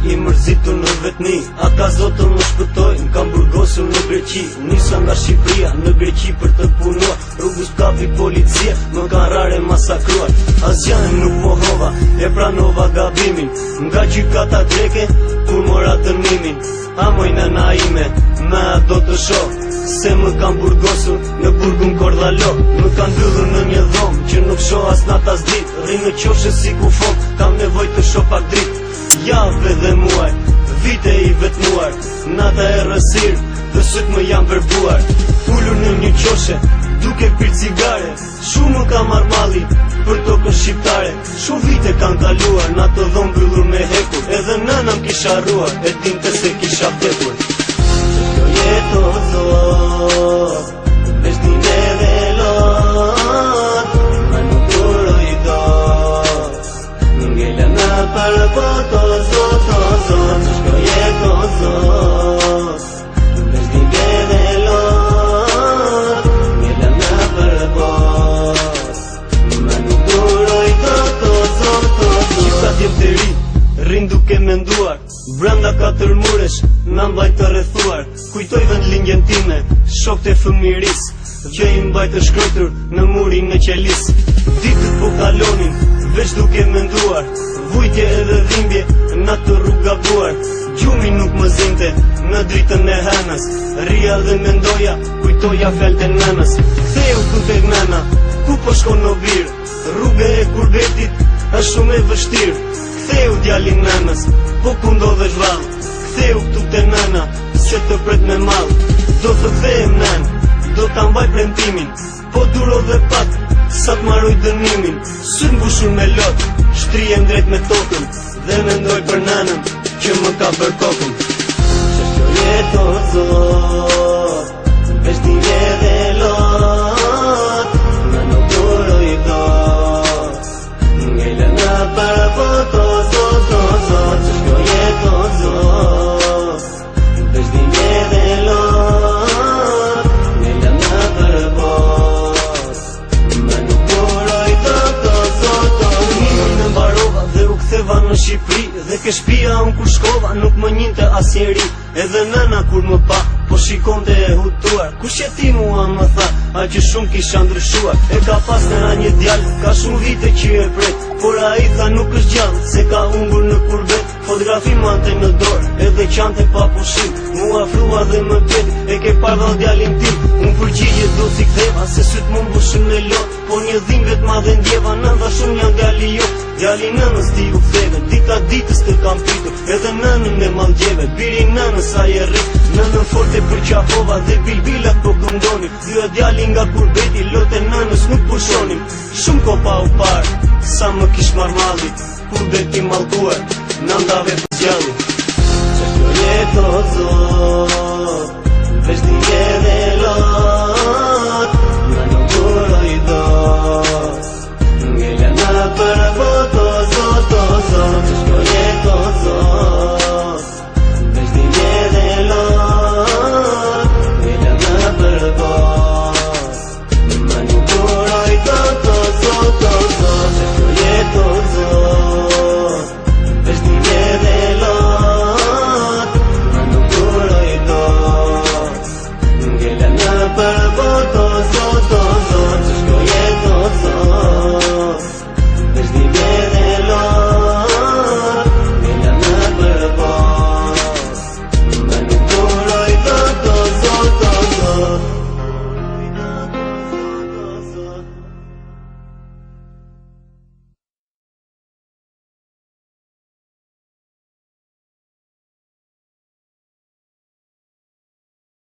I mërzitur në vetni, ata zotër më shpëtojnë. Kam burgosur në Greqi, nisa nga Shqipëria në Greqi për të punuar. Rrugës kapi policia, më kanë rare masakruar. Asgjën nuk mohova, e pranova gabimin. Nga gjykata greke, kur mora dënimin. Amoj nëna ime, me do të shoh se më kanë burgosur në burgun Kordalo. Më kanë mbyllur në një dhomë që nuk shoh as nat as ditë. Rri në qoshe si kufon, kam nevoj të shoh pak dritë. Javë dhe muaj, vite i vetmuar, nata e rësir, dhe syt më jam verbuar. Ullur në një qoshe, duke pirë cigare, shumë më ka marrë malli për tokën shqiptare. Shumë vite kanë kaluar, në ato dhomë mbyllur me hekur. Edhe nëna m'kisha ruar, e dinte se kisha vdekur. Kjo jetë o zot, veshtime dhe lot, ma nuk duroj dot. Ngella në për bot o zot, kjo jetë o zot, veshtime dhe lot, ngella në për bot, ma nuk duroj dot o zot. Qifta t'jem të ri, rrin duke menduar, branda 4 muresh, na mbajt të rrethuar. Kujtoj vend lindjen time, shokët e fëmiris, që i mbajt të shkruajtur në murin e qelis. Ditët po kalonin, veç duke menduar, vujtje edhe dhimbje, na të rrugabuar. Gjumi nuk më zinte, në dritën e henës, rria dhe mendoja, kujtoja fjalët e nënës. Ktheu ku tek nëna, ku po shkon në birë, rrugë e kurbetit, është shumë e vështirë. Ktheu djalin nënës, po ku ndodhesh vallë. Ktheu këtu te nëna, që të pret me mall. Do të kthehem nën, do ta mbaj premtimin, po duro dhe pak, sa t'marroj dënimin. Syt mbushur me lot, shtrihem drejt me tokën, dhe mendoj për nënën, që më ka bërë kokën. Që kjo jetë o zot, veshtime dhe lot, ma nuk duroj dot. Ngella në për bot o zot, që kjo jetë o zot, veshtime dhe lot, ngella në për bot, ma nuk duroj dot o zot. Minën e mbarova dhe u ktheva në Shqipëri, dhe ke shtëpia unë kur shkova nuk më njinte asnjëri. Edhe nëna kur më pa, po shikonte e hutuar. Kush je ti mua më tha, a që shumë kisha ndryshuar. E ka pas nëna një djalë, ka shumë vite që e pret, por ai tha nuk është gjallë, se ka humbur në kurbet. Fotografi mante në dorë, edhe qante pa pushim. Mua frua dhe më pet, e ke parë vall djalin tim. Unë përgjigje do si ktheva, se syt më mbushën me lot. Po një dhimbje t'madhe ndjeva, nënda shumë janë djali jo. Djali nënës ti u ktheve, dita ditës të kam pritur, edhe nënën e mallgjeve. Biri nënës a je rrit, nënën forte për qafova dhe bilbilat po këndonin. Dyja djali nga kurbeti, lote nënës nuk pushonim. Shumë kopa u parë, sa më kish marrë malli, kurbeti mallkuar, nëndave për zjalli.